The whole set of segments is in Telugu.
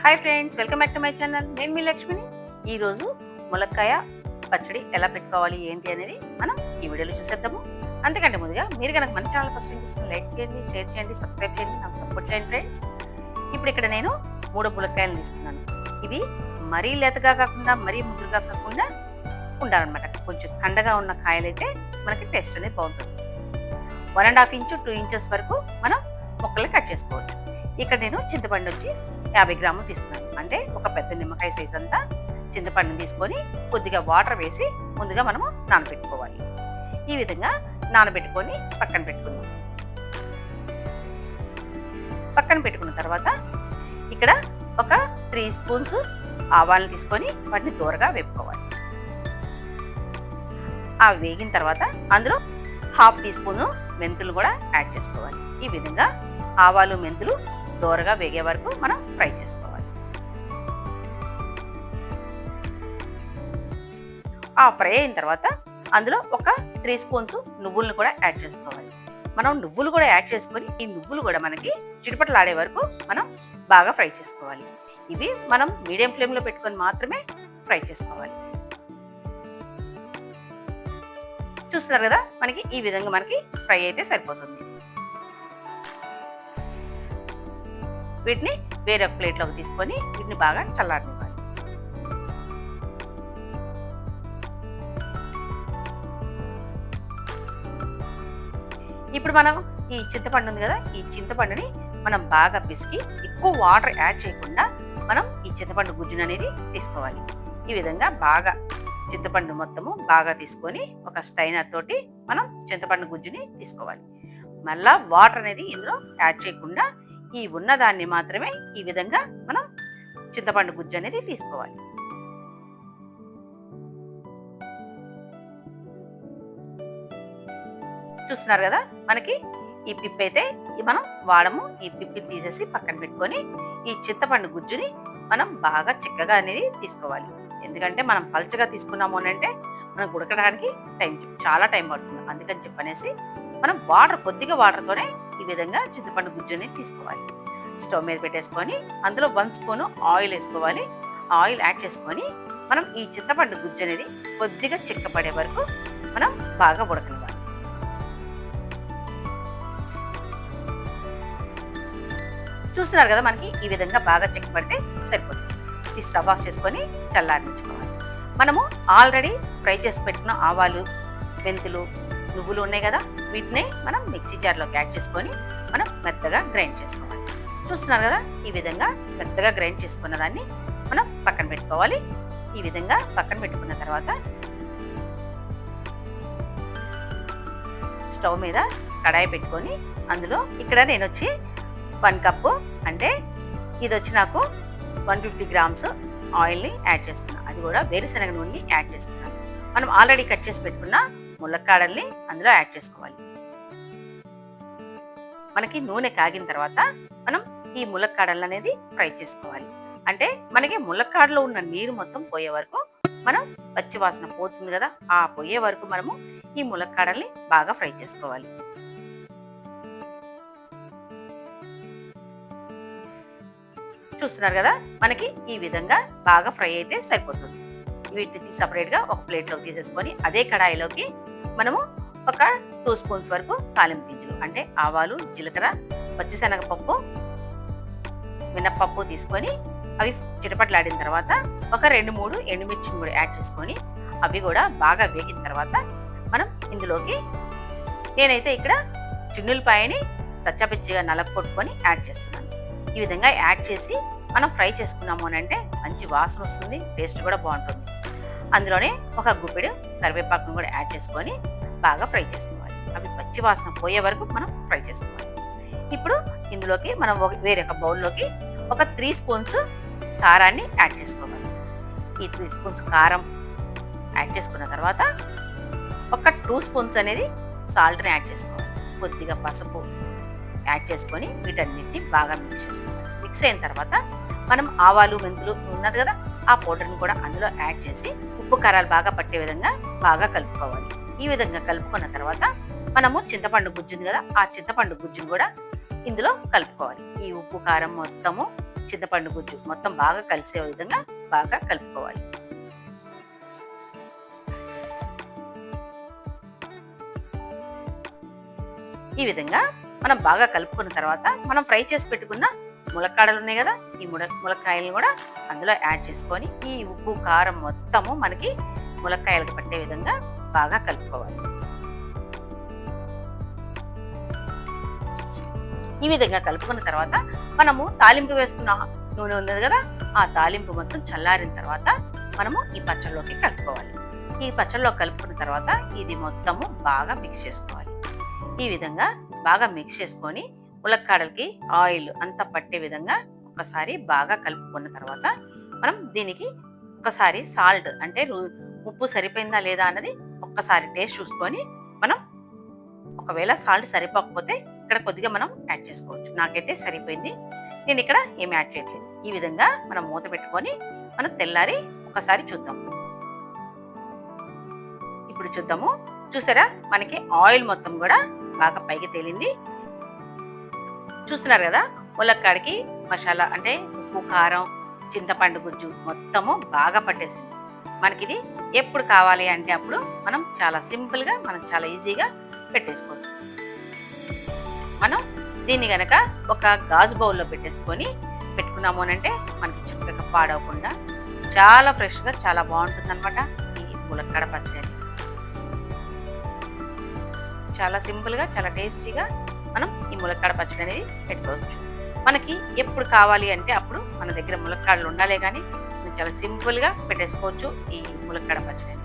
Hi friends, welcome back to my channel. నేను మీ లక్ష్మిని. ఈరోజు ములక్కాయ పచ్చడి ఎలా పెట్టుకోవాలి ఏంటి అనేది మనం ఈ వీడియోలో చూసేద్దాము. అంతకంటే ముందుగా మీరు కనుక మన ఛానల్ ఫస్ట్ టైం చూస్తే లైక్ చేయండి, షేర్ చేయండి, సబ్స్క్రైబ్ చేయండి, నాకు సపోర్ట్ చేయండి ఫ్రెండ్స్. ఇప్పుడు ఇక్కడ నేను 3 ములక్కాయలు తీసుకున్నాను. ఇవి మరీ లేతగా కాకుండా మరీ ముద్దుగా కాకుండా ఉండాలన్నమాట. కొంచెం కండగా ఉన్న కాయలైతే మనకి టేస్ట్ అనేది బాగుంటుంది. 1.5 ఇంచు 2 ఇంచెస్ వరకు మనం ముక్కలు కట్ చేసుకోవచ్చు. ఇక్కడ నేను చింతపండు వచ్చి 50 గ్రాములు తీసుకున్నాను. అంటే ఒక పెద్ద నిమ్మకాయ సైజ్ అంతా చింతపండుని తీసుకొని కొద్దిగా వాటర్ వేసి ముందుగా మనము నానబెట్టుకోవాలి. ఈ విధంగా నానబెట్టుకొని పక్కన పెట్టుకుందాం. పక్కన పెట్టుకున్న తర్వాత ఇక్కడ ఒక 3 స్పూన్స్ ఆవాలను తీసుకొని వాటిని దూరగా వేపుకోవాలి. అవి వేగిన తర్వాత అందులో 1/2 టీ స్పూను మెంతులు కూడా యాడ్ చేసుకోవాలి. ఈ విధంగా ఆవాలు మెంతులు దోరగా వేగే వరకు మనం ఫ్రై చేసుకోవాలి. ఆ ఫ్రై అయిన తర్వాత అందులో ఒక 3 స్పూన్స్ నువ్వులను కూడా యాడ్ చేసుకోవాలి. మనం నువ్వులు కూడా యాడ్ చేసుకొని ఈ నువ్వులు కూడా మనకి చిటపటలాడే వరకు మనం బాగా ఫ్రై చేసుకోవాలి. ఇవి మనం మీడియం ఫ్లేమ్లో పెట్టుకొని మాత్రమే ఫ్రై చేసుకోవాలి. చూస్తున్నారు కదా, మనకి ఈ విధంగా మనకి ఫ్రై అయితే సరిపోతుంది. వీటిని వేరే ప్లేట్లోకి తీసుకొని వీటిని బాగా చల్లారనివ్వాలి. ఇప్పుడు మనం ఈ చింతపండు ఉంది కదా, ఈ చింతపండుని మనం బాగా పిసికి ఎక్కువ వాటర్ యాడ్ చేయకుండా మనం ఈ చింతపండు గుజ్జును అనేది తీసుకోవాలి. ఈ విధంగా బాగా చింతపండు మొత్తము బాగా తీసుకొని ఒక స్ట్రైనర్ తోటి మనం చింతపండు గుజ్జుని తీసుకోవాలి. మళ్ళా వాటర్ అనేది ఇందులో యాడ్ చేయకుండా ఈ ఉన్నదాన్ని మాత్రమే ఈ విధంగా మనం చింతపండు గుజ్జు అనేది తీసుకోవాలి. చూస్తున్నారు కదా, మనకి ఈ పిప్పి అయితే మనం వాడము. ఈ పిప్పిని తీసేసి పక్కన పెట్టుకొని ఈ చింతపండు గుజ్జుని మనం బాగా చిక్కగా అనేది తీసుకోవాలి. ఎందుకంటే మనం పల్చగా తీసుకున్నాము అని అంటే మనకు ఉడకడానికి చాలా టైం పడుతుంది. అందుకని చెప్పనేసి మనం కొద్దిగా వాటర్తోనే ఈ విధంగా చింతపండు గుజ్జుని తీసుకోవాలి. స్టవ్ మీద పెట్టేసుకొని అందులో 1 స్పూను ఆయిల్ వేసుకోవాలి. ఆయిల్ యాడ్ చేసుకొని మనం ఈ చింతపండు గుజ్జు అనేది కొద్దిగా చిక్కపడే వరకు మనం బాగా ఉడకనివ్వాలి. చూస్తున్నారు కదా, మనకి ఈ విధంగా బాగా చిక్కపడితే సరిపోతుంది. ఈ స్టవ్ ఆఫ్ చేసుకొని చల్లారించుకోవాలి. మనము ఆల్రెడీ ఫ్రై చేసి పెట్టిన ఆవాలు మెంతులు నువ్వులు ఉన్నాయి కదా, వీటిని మనం మిక్సీ జార్లోకి యాడ్ చేసుకొని మనం మెత్తగా గ్రైండ్ చేసుకోవాలి. చూస్తున్నారు కదా, ఈ విధంగా మెత్తగా గ్రైండ్ చేసుకున్న దాన్ని మనం పక్కన పెట్టుకోవాలి. ఈ విధంగా పక్కన పెట్టుకున్న తర్వాత స్టవ్ మీద కడాయి పెట్టుకొని అందులో ఇక్కడ నేను వచ్చి 1 కప్పు అంటే ఇది వచ్చి నాకు 150 గ్రామ్స్ ఆయిల్ని యాడ్ చేసుకున్నాను. అది కూడా వేరుశనగ నూనెని యాడ్ చేసుకున్నాను. మనం ఆల్రెడీ కట్ చేసి పెట్టుకున్న ములక్కాడల్ని అందులో యాడ్ చేసుకోవాలి. మనకి నూనె కాగిన తర్వాత మనం ఈ ములక్కాడలు అనేది ఫ్రై చేసుకోవాలి. అంటే మనకి ములక్కాడలో ఉన్న నీరు మొత్తం పోయే వరకు మనం పచ్చి వాసన పోతుంది కదా, ఆ పోయే వరకు మనము ఈ ములక్కాడల్ని బాగా ఫ్రై చేసుకోవాలి. చూస్తున్నారు కదా, మనకి ఈ విధంగా బాగా ఫ్రై అయితే సరిపోతుంది. వీటిని సపరేట్గా ఒక ప్లేట్లోకి తీసేసుకొని అదే కడాయిలోకి మనము ఒక 2 స్పూన్స్ వరకు తాలింపు గింజలు అంటే ఆవాలు జీలకర్ర పచ్చిశనగపప్పు మినప్పప్పు తీసుకొని అవి చిటపట్లాడిన తర్వాత ఒక 2-3 ఎండుమిర్చిని కూడా యాడ్ చేసుకొని అవి కూడా బాగా వేగిన తర్వాత మనం ఇందులోకి నేనైతే ఇక్కడ చున్నులపాయని తచ్చపిచ్చిగా నలగొట్టుకొని యాడ్ చేస్తున్నాను. ఈ విధంగా యాడ్ చేసి మనం ఫ్రై చేసుకున్నాము అని అంటే మంచి వాసన వస్తుంది, టేస్ట్ కూడా బాగుంటుంది. అందులోనే ఒక గుప్పెడు కరివేపాకును కూడా యాడ్ చేసుకొని బాగా ఫ్రై చేసుకోవాలి. అవి పచ్చి వాసన పోయే వరకు మనం ఫ్రై చేసుకోవాలి. ఇప్పుడు ఇందులోకి మనం వేరొక బౌల్లోకి ఒక 3 స్పూన్స్ కారాన్ని యాడ్ చేసుకోవాలి. ఈ 3 స్పూన్స్ కారం యాడ్ చేసుకున్న తర్వాత ఒక 2 స్పూన్స్ అనేది సాల్ట్ని యాడ్ చేసుకోవాలి. కొద్దిగా పసుపు యాడ్ చేసుకొని వీటన్నిటిని బాగా మిక్స్ చేసుకోవాలి. మిక్స్ అయిన తర్వాత మనం ఆవాలు మెంతులు ఉన్నది కదా, ఆ పౌడర్ని కూడా అందులో యాడ్ చేసి ఉప్పు కారాలు బాగా పట్టే విధంగా బాగా కలుపుకోవాలి. ఈ విధంగా కలుపుకున్న తర్వాత మనము చింతపండు గుజ్జుంది కదా, ఆ చింతపండు గుజ్జును కూడా ఇందులో కలుపుకోవాలి. ఈ ఉప్పు కారం మొత్తము చింతపండు గుజ్జు మొత్తం బాగా కలిసే విధంగా బాగా కలుపుకోవాలి. ఈ విధంగా మనం బాగా కలుపుకున్న తర్వాత మనం ఫ్రై చేసి పెట్టుకున్న ములక్కాడలు ఉన్నాయి కదా, ఈ ములక్కాయలను కూడా అందులో యాడ్ చేసుకొని ఈ ఉప్పు కారం మొత్తము మనకి ములక్కాయలకు పట్టే విధంగా బాగా కలుపుకోవాలి. ఈ విధంగా కలుపుకున్న తర్వాత మనము తాలింపు వేసుకున్న నూనె ఉన్నది కదా, ఆ తాలింపు మొత్తం చల్లారిన తర్వాత మనము ఈ పచ్చళ్ళలోకి కలుపుకోవాలి. ఈ పచ్చళ్ళలో కలుపుకున్న తర్వాత ఇది మొత్తము బాగా మిక్స్ చేసుకోవాలి. ఈ విధంగా బాగా మిక్స్ చేసుకొని ములక్కాడలకి ఆయిల్ అంతా పట్టే విధంగా ఒకసారి బాగా కలుపుకున్న తర్వాత మనం దీనికి ఒకసారి సాల్ట్ అంటే ఉప్పు సరిపోయిందా లేదా అన్నది ఒక్కసారి టేస్ట్ చూసుకొని మనం ఒకవేళ సాల్ట్ సరిపోకపోతే ఇక్కడ కొద్దిగా మనం యాడ్ చేసుకోవచ్చు. నాకైతే సరిపోయింది, నేను ఇక్కడ ఏమి యాడ్ చేయట్లేదు. ఈ విధంగా మనం మూత పెట్టుకొని మనం తెల్లారి ఒకసారి చూద్దాం. ఇప్పుడు చూద్దాము. చూసారా, మనకి ఆయిల్ మొత్తం కూడా బాగా పైకి తేలింది. చూస్తున్నారు కదా, ములక్కాడికి మసాలా అంటే ఉప్పు కారం చింతపండు గుజ్జు మొత్తము బాగా పట్టేసింది. మనకి ఇది ఎప్పుడు కావాలి అంటే అప్పుడు మనం చాలా సింపుల్గా మనం చాలా ఈజీగా పెట్టేసుకోవచ్చు. మనం దీన్ని గనక ఒక గాజు బౌల్లో పెట్టేసుకొని పెట్టుకున్నాము అంటే మనకి చక్కగా పాడవకుండా చాలా ఫ్రెష్గా చాలా బాగుంటుంది అనమాట. ఈ ములక్కాడ పచ్చడి చాలా సింపుల్గా చాలా టేస్టీగా మనం ఈ ములక్కాడ పచ్చడి అనేది పెట్టుకోవచ్చు. మనకి ఎప్పుడు కావాలి అంటే అప్పుడు మన దగ్గర ములక్కాడలు ఉండాలే కానీ మనం చాలా సింపుల్గా పెట్టేసుకోవచ్చు ఈ ములక్కాడ పచ్చడి.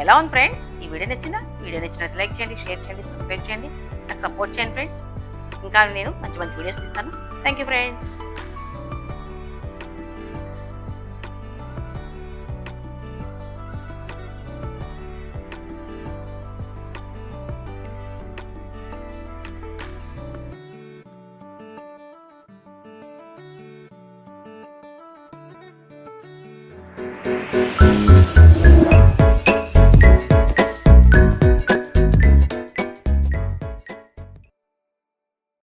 ఎలా ఉంది ఫ్రెండ్స్? ఈ వీడియో నచ్చినట్టు లైక్ చేయండి, షేర్ చేయండి, సబ్స్క్రైబ్ చేయండి, నాకు సపోర్ట్ చేయండి ఫ్రెండ్స్. ఇంకా నేను మంచి మంచి వీడియోస్ ఇస్తాను. Thank you friends.